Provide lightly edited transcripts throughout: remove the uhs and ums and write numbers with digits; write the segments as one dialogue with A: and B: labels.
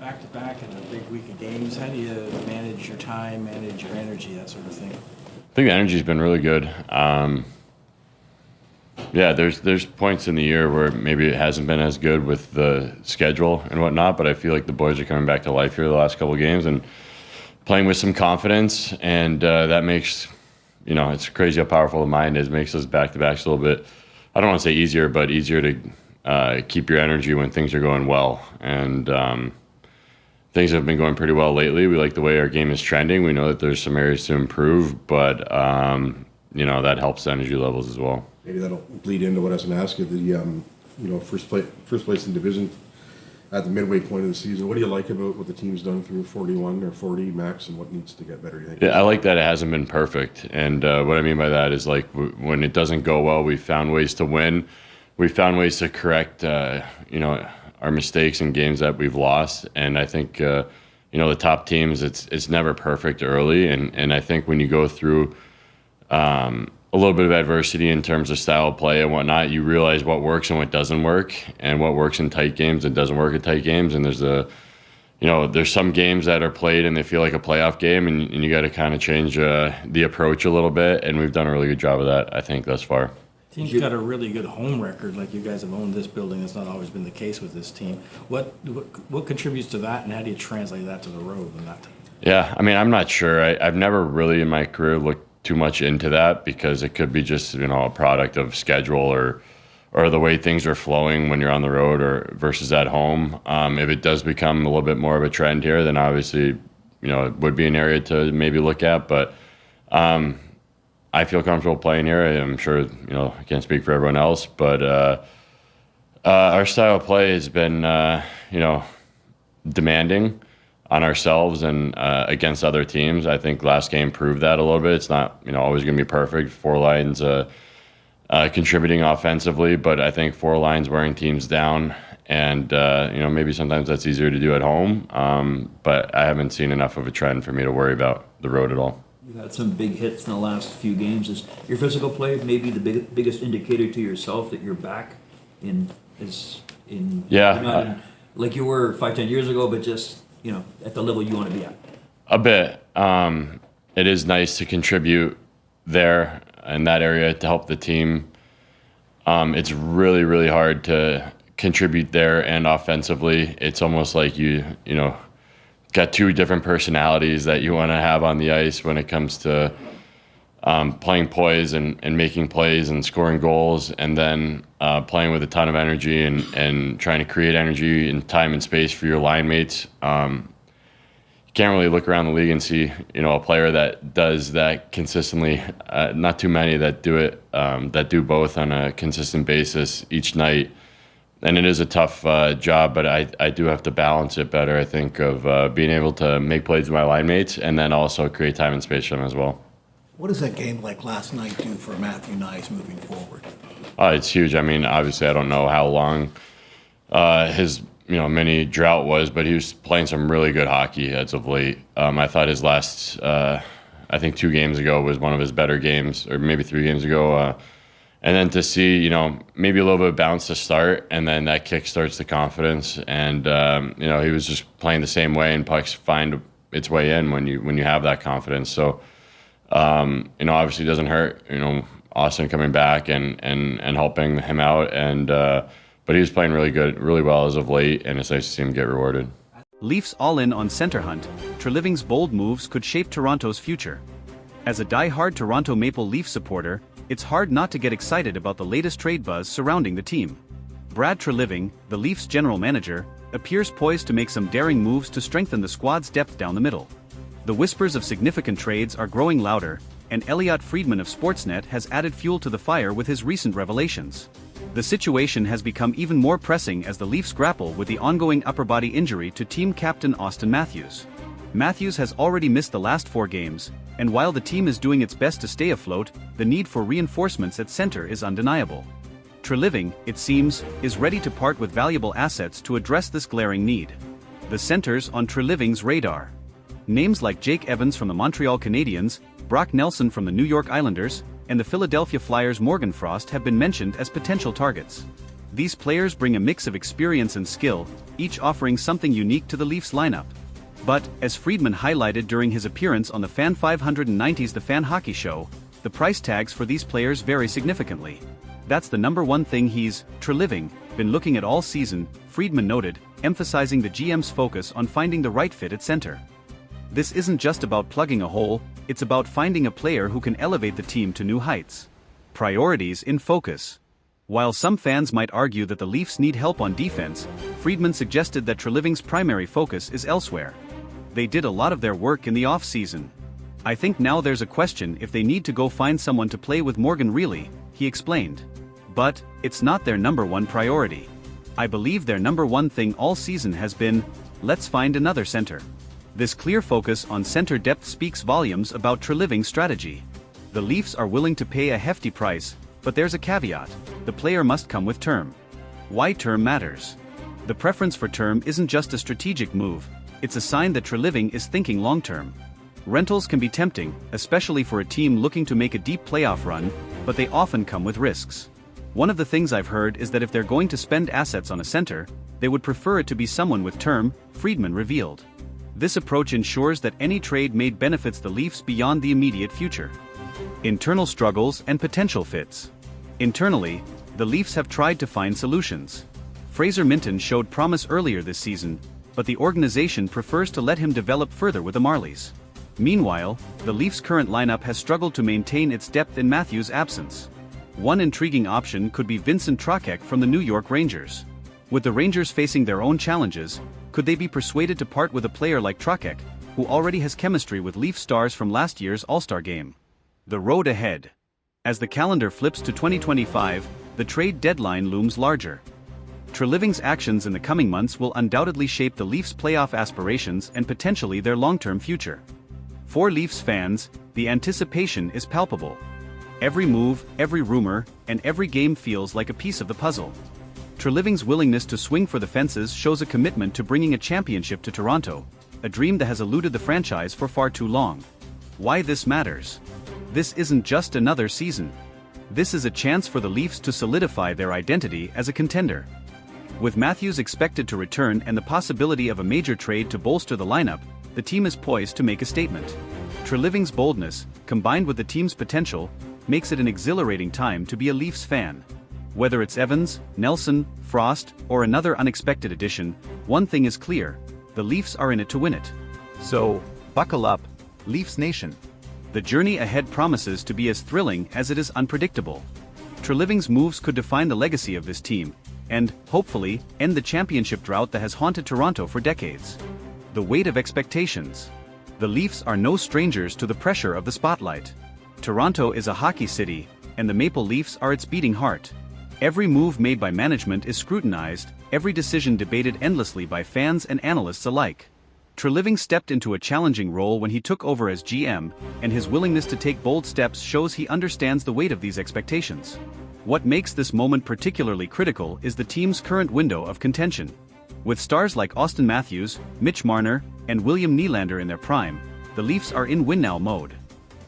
A: back to back and a big week of games. How do you manage your time, manage your energy, that sort of thing?
B: I think the energy's been really good. Yeah, there's points in the year where maybe it hasn't been as good with the schedule and whatnot, but I feel like the boys are coming back to life here the last couple of games and playing with some confidence, and that makes, it's crazy how powerful the mind is. It makes those back-to-backs a little bit, I don't want to say easier, but easier to keep your energy when things are going well. And things have been going pretty well lately. We like the way our game is trending. We know that there's some areas to improve, but that helps the energy levels as well.
C: Maybe that'll bleed into what I was going to ask you. The first place in division at the midway point of the season. What do you like about what the team's done through 41 or 40 max, and what needs to get better? Do you think?
B: Yeah, I like that it hasn't been perfect, and what I mean by that is like when it doesn't go well, we found ways to win. We found ways to correct, our mistakes in games that we've lost, and I think the top teams, it's never perfect early, and I think when you go through a little bit of adversity in terms of style of play and whatnot, you realize what works and what doesn't work, and what works in tight games and doesn't work in tight games. And there's some games that are played and they feel like a playoff game, and you got to kind of change the approach a little bit. And we've done a really good job of that, I think, thus far.
A: Team's got a really good home record. Like, you guys have owned this building. That's not always been the case with this team. What contributes to that, and how do you translate that to the road?
B: Yeah, I mean, I'm not sure. I've never really in my career looked too much into that, because it could be just a product of schedule or the way things are flowing when you're on the road or versus at home. If it does become a little bit more of a trend here, then obviously it would be an area to maybe look at. But I feel comfortable playing here. I'm sure I can't speak for everyone else, but our style of play has been demanding on ourselves and against other teams. I think last game proved that a little bit. It's not always going to be perfect. Four lines contributing offensively, but I think four lines wearing teams down, and maybe sometimes that's easier to do at home. But I haven't seen enough of a trend for me to worry about the road at all.
D: You've had some big hits in the last few games. Is your physical play maybe the biggest indicator to yourself that you're back like you were 5-10 years ago, but just at the level you want to be at?
B: A bit. It is nice to contribute there in that area to help the team. It's really, really hard to contribute there and offensively. It's almost like you got two different personalities that you want to have on the ice when it comes to playing poise and making plays and scoring goals, and then playing with a ton of energy and trying to create energy and time and space for your line mates. You can't really look around the league and see a player that does that consistently. Not too many that do it, that do both on a consistent basis each night. And it is a tough job, but I do have to balance it better, I think, of being able to make plays with my line mates and then also create time and space for them as well.
E: What does that game like last night do for Matthew Knies moving forward?
B: It's huge. I mean, obviously, I don't know how long his mini drought was, but he was playing some really good hockey as of late. I thought his last, I think 2 games ago was one of his better games, or maybe 3 games ago. And then to see, maybe a little bit of bounce to start, and then that kick starts the confidence. And he was just playing the same way, and pucks find its way in when you have that confidence. So. Obviously it doesn't hurt, Austin coming back and helping him out, but he was playing really well as of late, and it's nice to see him get rewarded.
F: Leafs all in on center hunt. Treliving's bold moves could shape Toronto's future. As a die-hard Toronto Maple Leaf supporter, it's hard not to get excited about the latest trade buzz surrounding the team. Brad Treliving, the Leafs general manager, appears poised to make some daring moves to strengthen the squad's depth down the middle. The whispers of significant trades are growing louder, and Elliot Friedman of Sportsnet has added fuel to the fire with his recent revelations. The situation has become even more pressing as the Leafs grapple with the ongoing upper body injury to team captain Austin Matthews. Matthews has already missed the last 4 games, and while the team is doing its best to stay afloat, the need for reinforcements at center is undeniable. Treliving, it seems, is ready to part with valuable assets to address this glaring need. The center's on Treliving's radar. Names like Jake Evans from the Montreal Canadiens, Brock Nelson from the New York Islanders, and the Philadelphia Flyers' Morgan Frost have been mentioned as potential targets. These players bring a mix of experience and skill, each offering something unique to the Leafs lineup. But, as Friedman highlighted during his appearance on the Fan 590's The Fan Hockey Show, the price tags for these players vary significantly. That's the number one thing he's, Treliving, been looking at all season, Friedman noted, emphasizing the GM's focus on finding the right fit at center. This isn't just about plugging a hole, it's about finding a player who can elevate the team to new heights. Priorities in focus. While some fans might argue that the Leafs need help on defense, Friedman suggested that Treliving's primary focus is elsewhere. They did a lot of their work in the off-season. I think now there's a question if they need to go find someone to play with Morgan Reilly, he explained. But, it's not their number one priority. I believe their number one thing all season has been, let's find another center. This clear focus on center depth speaks volumes about Treliving's strategy. The Leafs are willing to pay a hefty price, but there's a caveat: the player must come with term. Why term matters? The preference for term isn't just a strategic move, it's a sign that Treliving is thinking long-term. Rentals can be tempting, especially for a team looking to make a deep playoff run, but they often come with risks. One of the things I've heard is that if they're going to spend assets on a center, they would prefer it to be someone with term, Friedman revealed. This approach ensures that any trade made benefits the Leafs beyond the immediate future. Internal struggles and potential fits. Internally, the Leafs have tried to find solutions. Fraser Minton showed promise earlier this season, but the organization prefers to let him develop further with the Marlies. Meanwhile, the Leafs' current lineup has struggled to maintain its depth in Matthews' absence. One intriguing option could be Vincent Trocheck from the New York Rangers. With the Rangers facing their own challenges, could they be persuaded to part with a player like Trocheck, who already has chemistry with Leaf stars from last year's All-Star game? The road ahead. As the calendar flips to 2025, the trade deadline looms larger. Treliving's actions in the coming months will undoubtedly shape the Leafs' playoff aspirations and potentially their long-term future. For Leafs fans, the anticipation is palpable. Every move, every rumor, and every game feels like a piece of the puzzle. Treliving's willingness to swing for the fences shows a commitment to bringing a championship to Toronto, a dream that has eluded the franchise for far too long. Why this matters? This isn't just another season. This is a chance for the Leafs to solidify their identity as a contender. With Matthews expected to return and the possibility of a major trade to bolster the lineup, the team is poised to make a statement. Treliving's boldness, combined with the team's potential, makes it an exhilarating time to be a Leafs fan. Whether it's Evans, Nelson, Frost, or another unexpected addition, one thing is clear: the Leafs are in it to win it. So, buckle up, Leafs Nation. The journey ahead promises to be as thrilling as it is unpredictable. Treliving's moves could define the legacy of this team, and, hopefully, end the championship drought that has haunted Toronto for decades. The weight of expectations. The Leafs are no strangers to the pressure of the spotlight. Toronto is a hockey city, and the Maple Leafs are its beating heart. Every move made by management is scrutinized, every decision debated endlessly by fans and analysts alike. Treliving stepped into a challenging role when he took over as GM, and his willingness to take bold steps shows he understands the weight of these expectations. What makes this moment particularly critical is the team's current window of contention. With stars like Austin Matthews, Mitch Marner, and William Nylander in their prime, the Leafs are in win-now mode.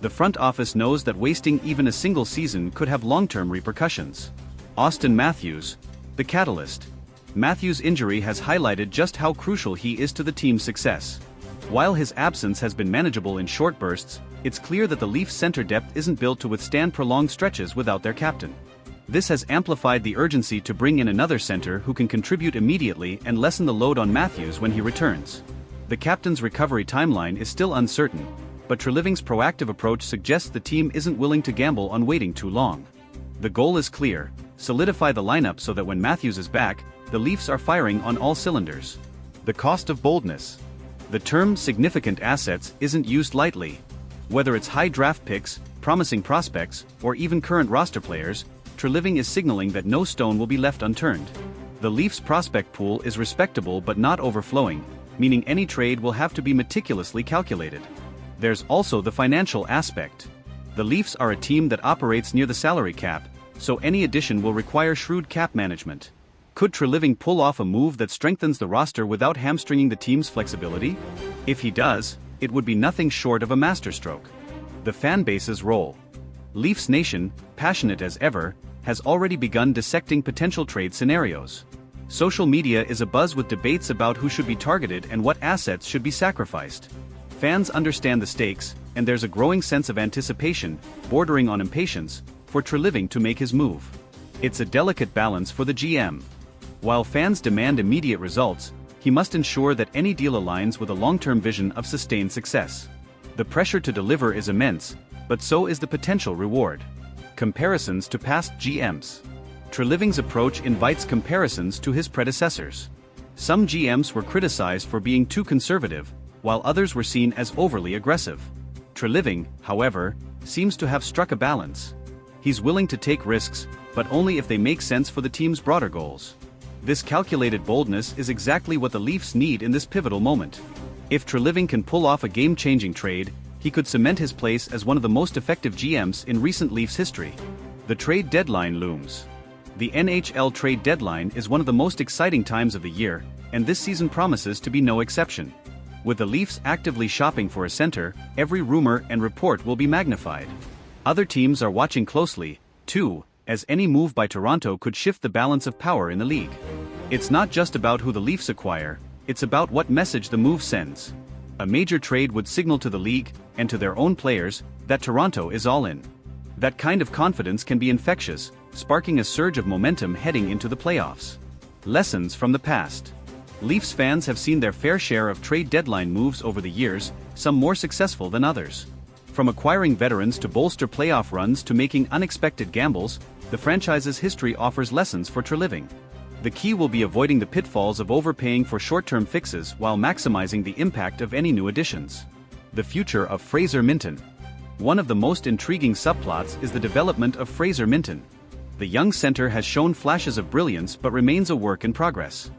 F: The front office knows that wasting even a single season could have long-term repercussions. Austin Matthews, the catalyst. Matthews' injury has highlighted just how crucial he is to the team's success. While his absence has been manageable in short bursts, it's clear that the Leafs' center depth isn't built to withstand prolonged stretches without their captain. This has amplified the urgency to bring in another center who can contribute immediately and lessen the load on Matthews when he returns. The captain's recovery timeline is still uncertain, but Treliving's proactive approach suggests the team isn't willing to gamble on waiting too long. The goal is clear: solidify the lineup so that when Matthews is back, the Leafs are firing on all cylinders. The cost of boldness. The term significant assets isn't used lightly. Whether it's high draft picks, promising prospects, or even current roster players, Treliving is signaling that no stone will be left unturned. The Leafs' prospect pool is respectable but not overflowing, meaning any trade will have to be meticulously calculated. There's also the financial aspect. The Leafs are a team that operates near the salary cap, so any addition will require shrewd cap management. Could Treliving pull off a move that strengthens the roster without hamstringing the team's flexibility? If he does, it would be nothing short of a masterstroke. The fan base's role. Leafs Nation, passionate as ever, has already begun dissecting potential trade scenarios. Social media is abuzz with debates about who should be targeted and what assets should be sacrificed. Fans understand the stakes, and there's a growing sense of anticipation, bordering on impatience, for Treliving to make his move. It's a delicate balance for the GM. While fans demand immediate results, he must ensure that any deal aligns with a long-term vision of sustained success. The pressure to deliver is immense, but so is the potential reward. Comparisons to past GMs. Treliving's approach invites comparisons to his predecessors. Some GMs were criticized for being too conservative, while others were seen as overly aggressive. Treliving, however, seems to have struck a balance. He's willing to take risks, but only if they make sense for the team's broader goals. This calculated boldness is exactly what the Leafs need in this pivotal moment. If Treliving can pull off a game-changing trade, he could cement his place as one of the most effective GMs in recent Leafs history. The trade deadline looms. The NHL trade deadline is one of the most exciting times of the year, and this season promises to be no exception. With the Leafs actively shopping for a center, every rumor and report will be magnified. Other teams are watching closely, too, as any move by Toronto could shift the balance of power in the league. It's not just about who the Leafs acquire, it's about what message the move sends. A major trade would signal to the league, and to their own players, that Toronto is all in. That kind of confidence can be infectious, sparking a surge of momentum heading into the playoffs. Lessons from the past. Leafs fans have seen their fair share of trade deadline moves over the years, some more successful than others. From acquiring veterans to bolster playoff runs to making unexpected gambles, the franchise's history offers lessons for Treliving. The key will be avoiding the pitfalls of overpaying for short-term fixes while maximizing the impact of any new additions. The future of Fraser Minten. One of the most intriguing subplots is the development of Fraser Minten. The young center has shown flashes of brilliance but remains a work in progress.